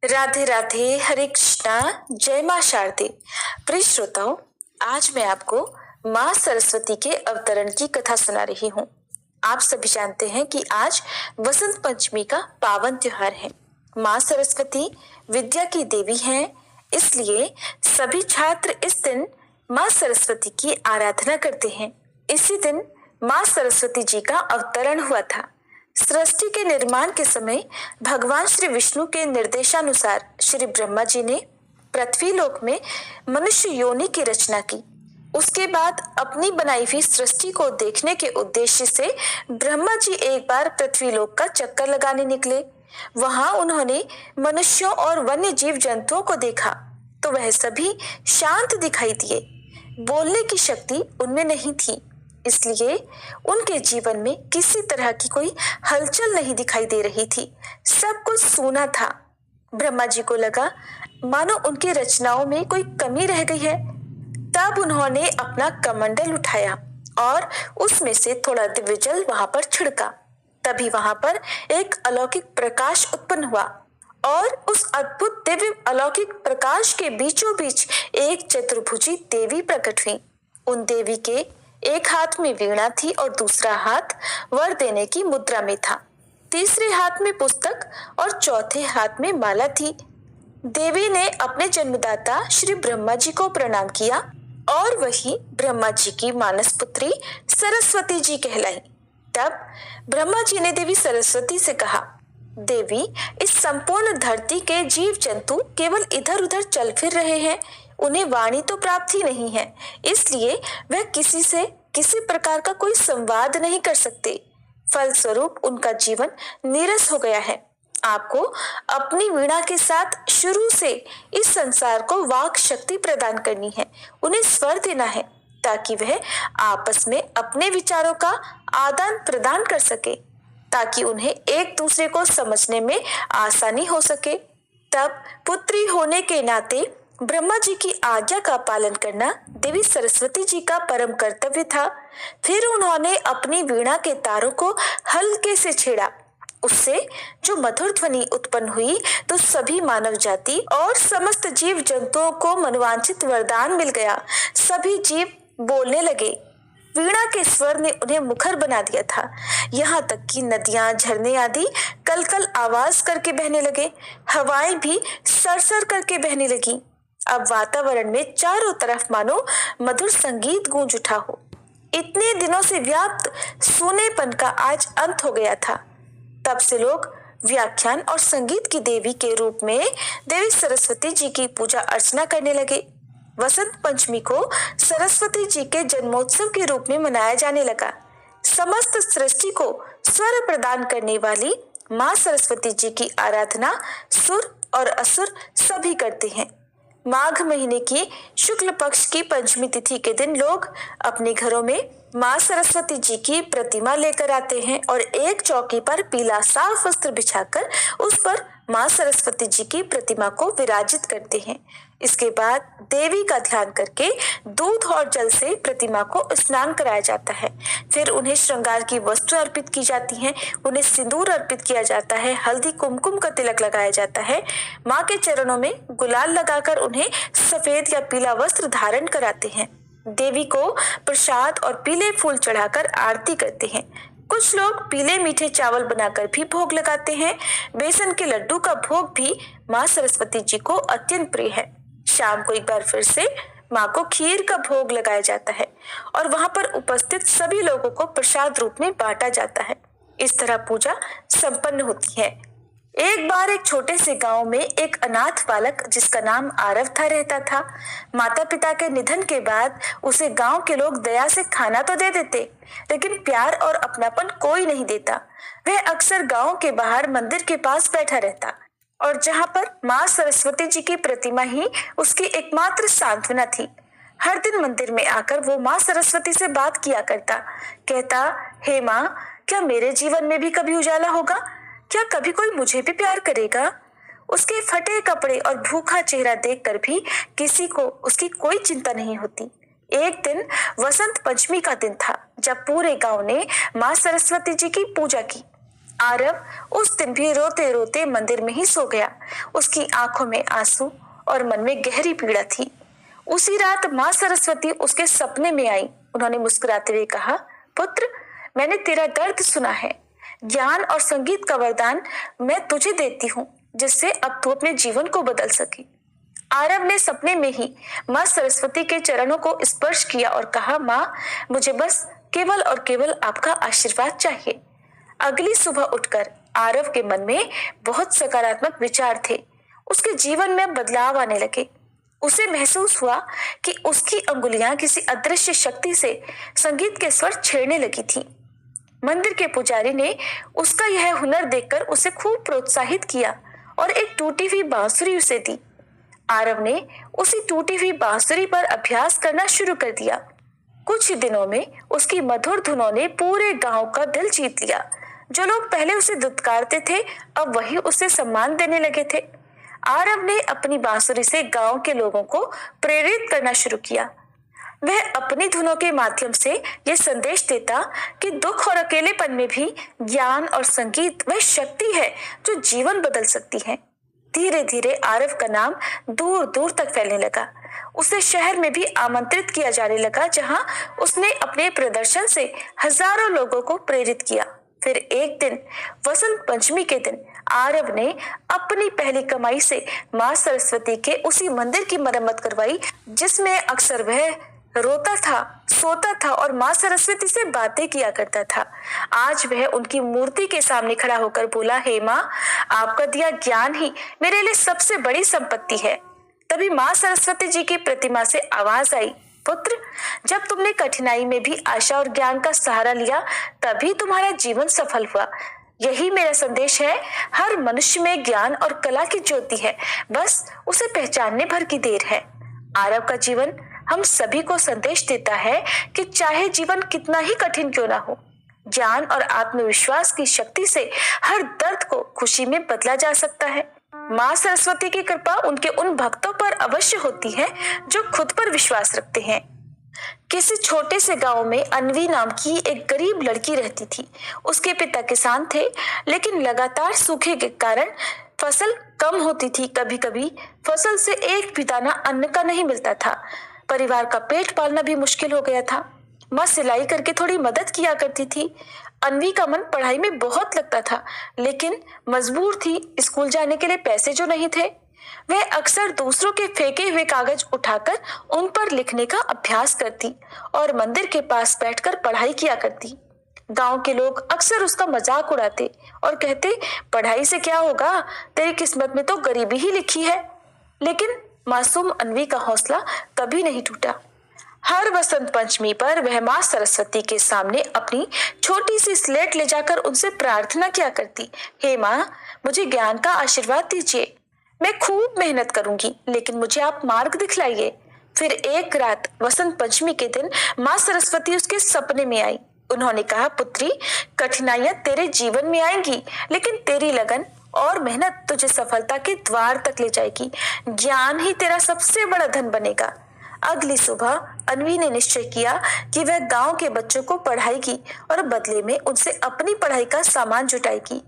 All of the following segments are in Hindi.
राधे राधे, हरे कृष्णा, जय माँ शारदे। प्रिय श्रोताओं, आज मैं आपको माँ सरस्वती के अवतरण की कथा सुना रही हूँ। आप सभी जानते हैं कि आज वसंत पंचमी का पावन त्योहार है। माँ सरस्वती विद्या की देवी हैं, इसलिए सभी छात्र इस दिन माँ सरस्वती की आराधना करते हैं। इसी दिन माँ सरस्वती जी का अवतरण हुआ था। सृष्टि के निर्माण के समय भगवान श्री विष्णु के निर्देशानुसार श्री ब्रह्मा जी ने पृथ्वी लोक में मनुष्य योनि की रचना की। उसके बाद अपनी बनाई हुई सृष्टि को देखने के उद्देश्य से ब्रह्मा जी एक बार पृथ्वी लोक का चक्कर लगाने निकले। वहां उन्होंने मनुष्यों और वन्य जीव जंतुओं को देखा तो वह सभी शांत दिखाई दिए। बोलने की शक्ति उनमें नहीं थी, इसलिए उनके जीवन में किसी तरह की कोई हलचल नहीं दिखाई दे रही थी। सब कुछ सूना था। ब्रह्मा जी को लगा मानो उनकी रचनाओं में कोई कमी रह गई है। तब उन्होंने अपना कमंडल उठाया और उसमें से थोड़ा दिव्य जल वहां पर छिड़का। तभी वहां पर एक अलौकिक प्रकाश उत्पन्न हुआ और उस अद्भुत दिव्य अलौकिक प्रकाश के बीचों बीच एक चतुर्भुजी देवी प्रकट हुई। उन देवी के एक हाथ में वीणा थी और दूसरा हाथ वर देने की मुद्रा में था। तीसरे हाथ में पुस्तक और चौथे हाथ में माला थी। देवी ने अपने जन्मदाता श्री ब्रह्मा जी को प्रणाम किया और वही ब्रह्मा जी की मानस पुत्री सरस्वती जी कहलाई। तब ब्रह्मा जी ने देवी सरस्वती से कहा, देवी, इस संपूर्ण धरती के जीव जंतु केवल इधर उधर चल फिर रहे हैं, उन्हें वाणी तो प्राप्त ही नहीं है, इसलिए वह किसी से किसी प्रकार का कोई संवाद नहीं कर सकते। फलस्वरूप उनका जीवन नीरस हो गया है। आपको अपनी वीणा के साथ शुरू से इस संसार को वाक शक्ति प्रदान करनी है, उन्हें स्वर देना है ताकि वह आपस में अपने विचारों का आदान प्रदान कर सके, ताकि उन्हें एक दूसरे को समझने में आसानी हो सके। तब पुत्री होने के नाते ब्रह्मा जी की आज्ञा का पालन करना देवी सरस्वती जी का परम कर्तव्य था। फिर उन्होंने अपनी वीणा के तारों को हल्के से छेड़ा। उससे जो मधुर ध्वनि उत्पन्न हुई तो सभी मानव जाति और समस्त जीव जंतुओं को मनोवांछित वरदान मिल गया। सभी जीव बोलने लगे। वीणा के स्वर ने उन्हें मुखर बना दिया था। यहाँ तक कि नदियां, झरने आदि कलकल आवाज करके बहने लगे। हवाएं भी सरसर करके बहने लगी। अब वातावरण में चारों तरफ मानो मधुर संगीत गूंज उठा हो। इतने दिनों से व्याप्त सूनेपन का आज अंत हो गया था। तब से लोग व्याख्यान और संगीत की देवी के रूप में देवी सरस्वती जी की पूजा अर्चना करने लगे। वसंत पंचमी को सरस्वती जी के जन्मोत्सव के रूप में मनाया जाने लगा। समस्त सृष्टि को स्वर प्रदान करने वाली माँ सरस्वती जी की आराधना सुर और असुर सभी करते हैं। माघ महीने की शुक्ल पक्ष की पंचमी तिथि के दिन लोग अपने घरों में माँ सरस्वती जी की प्रतिमा लेकर आते हैं और एक चौकी पर पीला साफ वस्त्र बिछाकर उस पर माँ सरस्वती जी की प्रतिमा को विराजित करते हैं। इसके बाद देवी का ध्यान करके दूध और जल से प्रतिमा को स्नान कराया जाता है। फिर उन्हें श्रृंगार की वस्तु अर्पित की जाती हैं, उन्हें सिंदूर अर्पित किया जाता है, हल्दी कुमकुम का तिलक लगाया जाता है। माँ के चरणों में गुलाल लगाकर उन्हें सफेद या पीला वस्त्र धारण कराते हैं। देवी को प्रसाद और पीले फूल चढ़ाकर आरती करते हैं। कुछ लोग पीले मीठे चावल बनाकर भी भोग लगाते हैं। बेसन के लड्डू का भोग भी माँ सरस्वती जी को अत्यंत प्रिय है। शाम को एक बार फिर से माँ को खीर का भोग लगाया जाता है और वहां पर उपस्थित सभी लोगों को प्रसाद रूप में बांटा जाता है। इस तरह पूजा संपन्न होती है। एक बार एक छोटे से गांव में एक अनाथ बालक जिसका नाम आरव था रहता था। माता पिता के निधन के बाद उसे गांव के लोग दया से खाना तो दे देते, लेकिन प्यार और अपनापन कोई नहीं देता। वह अक्सर गांव के बाहर मंदिर के पास बैठा रहता और जहां पर माँ सरस्वती जी की प्रतिमा ही उसकी एकमात्र सांत्वना थी। हर दिन मंदिर में आकर वो माँ सरस्वती से बात किया करता। कहता, हे माँ, क्या मेरे जीवन में भी कभी उजाला होगा? क्या कभी कोई मुझे भी प्यार करेगा? उसके फटे कपड़े और भूखा चेहरा देखकर भी किसी को उसकी कोई चिंता नहीं होती। एक दिन वसंत पंचमी का दिन था जब पूरे गांव ने माँ सरस्वती जी की पूजा की। आरव उस दिन भी रोते रोते मंदिर में ही सो गया। उसकी आंखों में आंसू और मन में गहरी पीड़ा थी। उसी रात माँ सरस्वती उसके सपने में आई। उन्होंने मुस्कुराते हुए कहा, पुत्र, मैंने तेरा दर्द सुना है। ज्ञान और संगीत का वरदान मैं तुझे देती हूँ, जिससे अब तू अपने जीवन को बदल सके। आरव ने सपने में ही माँ सरस्वती के चरणों को स्पर्श किया और कहा, माँ, मुझे बस केवल और केवल आपका आशीर्वाद चाहिए। अगली सुबह उठकर आरव के मन में बहुत सकारात्मक विचार थे। उसके जीवन में बदलाव आने लगे। उसे महसूस हुआ कि उसकी अंगुलियां किसी अदृश्य शक्ति से संगीत के स्वर छेड़ने लगी थी। मंदिर के पुजारी ने उसका यह हुनर देखकर उसे खूब प्रोत्साहित किया और एक टूटी हुई बांसुरी उसे दी। आरव ने उसी टूटी हुई बांसुरी पर अभ्यास करना शुरू कर दिया। कुछ ही दिनों में उसकी मधुर धुनों ने पूरे गांव का दिल जीत लिया। जो लोग पहले उसे दुत्कारते थे, अब वही उसे सम्मान देने लगे थे। आरव ने अपनी बांसुरी से गांव के लोगों को प्रेरित करना शुरू किया। वह अपनी धुनों के माध्यम से ये संदेश देता कि दुख और अकेलेपन में भी ज्ञान और संगीत वह शक्ति है जो जीवन बदल सकती है। धीरे धीरे आरव का नाम दूर दूर तक फैलने लगा। उसे शहर में भी आमंत्रित किया जाने लगा, जहां उसने अपने प्रदर्शन से हजारों लोगों को प्रेरित किया। फिर एक दिन वसंत पंचमी के दिन आरव ने अपनी पहली कमाई से माँ सरस्वती के उसी मंदिर की मरम्मत करवाई, जिसमें अक्सर वह रोता था, सोता था और माँ सरस्वती से बातें किया करता था। आज वह उनकी मूर्ति के सामने खड़ा होकर बोला, हे माँ, आपका दिया ज्ञान ही मेरे लिए सबसे बड़ी संपत्ति है। तभी माँ सरस्वती जी की प्रतिमा से आवाज आई, पुत्र, जब तुमने कठिनाई में भी आशा और ज्ञान का सहारा लिया, तभी तुम्हारा जीवन सफल हुआ। यही मेरा संदेश है। हर मनुष्य में ज्ञान और कला की ज्योति है, बस उसे पहचानने भर की देर है। आरव का जीवन हम सभी को संदेश देता है कि चाहे जीवन कितना ही कठिन क्यों ना हो, ज्ञान और आत्मविश्वास की शक्ति से हर दर्द को खुशी में बदला जा सकता है। माँ सरस्वती की कृपा उनके उन भक्तों पर अवश्य होती है जो खुद पर विश्वास रखते हैं। किसी छोटे से गांव में अनवी नाम की एक गरीब लड़की रहती थी। उसके पिता किसान थे, लेकिन लगातार सूखे के कारण फसल कम होती थी। कभी कभी फसल से एक भी दाना अन्न का नहीं मिलता था। परिवार का पेट पालना भी मुश्किल हो गया था। माँ सिलाई करके थोड़ी मदद किया करती थी। अनवी का मन पढ़ाई में बहुत लगता था, लेकिन मजबूर थी। स्कूल जाने के लिए पैसे जो नहीं थे। वह अक्सर दूसरों के फेंके हुए कागज उठाकर उन पर लिखने का अभ्यास करती और मंदिर के पास बैठकर पढ़ाई किया करती। गांव के लोग अक्सर उसका मजाक उड़ाते और कहते, पढ़ाई से क्या होगा, तेरी किस्मत में तो गरीबी ही लिखी है। लेकिन मासूम अनवी का हौसला कभी नहीं टूटा। हर वसंत पंचमी पर वह माँ सरस्वती के सामने अपनी छोटी सी स्लेट ले जाकर उनसे प्रार्थना किया करती, हे माँ, मुझे ज्ञान का आशीर्वाद दीजिए। मैं खूब मेहनत करूंगी, लेकिन मुझे आप मार्ग दिखलाइए। फिर एक रात वसंत पंचमी के दिन माँ सरस्वती उसके सपने में आई। उन्होंने कहा, पुत्री, कठिनाइयां तेरे जीवन में आएंगी, लेकिन तेरी लगन और मेहनत तुझे सफलता के द्वार तक ले जाएगी। ज्ञान ही तेरा सबसे बड़ा धन बनेगा। अगली सुबह अनवी ने निश्चय किया कि वह गांव के बच्चों को पढ़ाएगी और बदले में उनसे अपनी पढ़ाई का सामान जुटाएगी।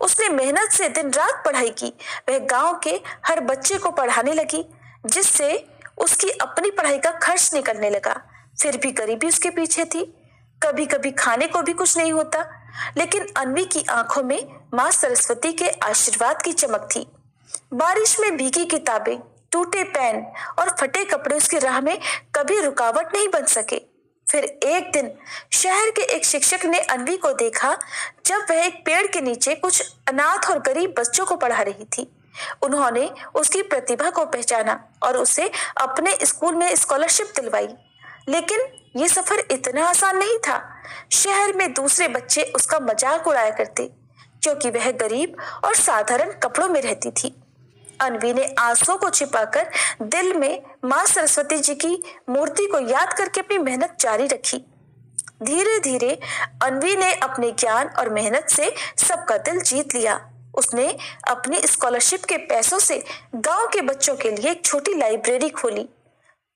उसने मेहनत से दिन रात पढ़ाई की। वह गांव के हर बच्चे को पढ़ाने लगी, जिससे उसकी अपनी पढ़ाई का खर्च निकलने लगा। फिर भी गरीबी उसके पीछे थी। कभी कभी खाने को भी कुछ नहीं होता, लेकिन अनवी की आंखों में माँ सरस्वती के आशीर्वाद की चमक थी। बारिश में भीगी किताबें, टूटे पेन और फटे कपड़े उसकी राह में कभी रुकावट नहीं बन सके। फिर एक दिन शहर के एक शिक्षक ने अनवी को देखा, जब वह एक पेड़ के नीचे कुछ अनाथ और गरीब बच्चों को पढ़ा रही थी। उन्होंने उसकी प्रतिभा को पहचाना और उसे अपने स्कूल में स्कॉलरशिप दिलवाई। लेकिन ये सफर इतना आसान नहीं था। शहर में दूसरे बच्चे उसका मजाक उड़ाया करते, क्योंकि वह गरीब और साधारण कपड़ों में रहती थी। अनवी ने आंसुओं को छिपाकर दिल में माँ सरस्वती जी की मूर्ति को याद करके अपनी मेहनत जारी रखी। धीरे धीरे अनवी ने अपने ज्ञान और मेहनत से सबका दिल जीत लिया। उसने अपनी स्कॉलरशिप के पैसों से गांव के बच्चों के लिए एक छोटी लाइब्रेरी खोली।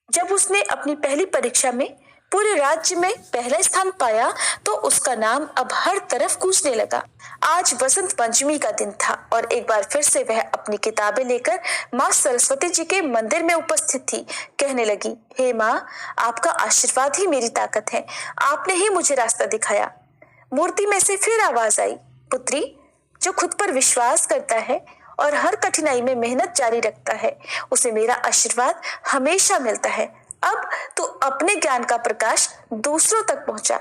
जब उसने अपनी पहली परीक्षा में पूरे राज्य में पहला स्थान पाया तो उसका नाम अब हर तरफ गूंजने लगा। आज वसंत पंचमी का दिन था और एक बार फिर से वह अपनी किताबें लेकर माँ सरस्वती जी के मंदिर में उपस्थित थी। कहने लगी, हे माँ, आपका आशीर्वाद ही मेरी ताकत है, आपने ही मुझे रास्ता दिखाया। मूर्ति में से फिर आवाज आई, पुत्री, जो खुद पर विश्वास करता है और हर कठिनाई में मेहनत जारी रखता है, उसे मेरा आशीर्वाद हमेशा मिलता है। अब तो अपने ज्ञान का प्रकाश दूसरों तक पहुंचा।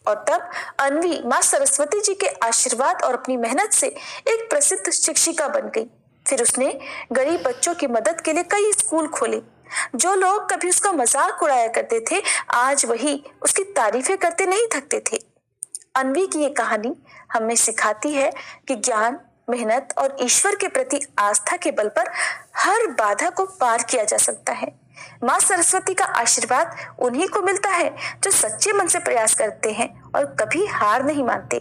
और तब अन्वी माँ सरस्वती जी के आशीर्वाद और अपनी मेहनत से एक प्रसिद्ध शिक्षिका बन गई। फिर उसने गरीब बच्चों की मदद के लिए कई स्कूल खोले। जो लोग कभी उसका मजाक उड़ाया करते थे, आज वही उसकी तारीफें करते नहीं थकते थे। अन्वी की ये कहानी हमें सिखाती है कि ज्ञान, मेहनत और ईश्वर के प्रति आस्था के बल पर हर बाधा को पार किया जा सकता है। माँ सरस्वती का आशीर्वाद उन्हीं को मिलता है जो सच्चे मन से प्रयास करते हैं और कभी हार नहीं मानते।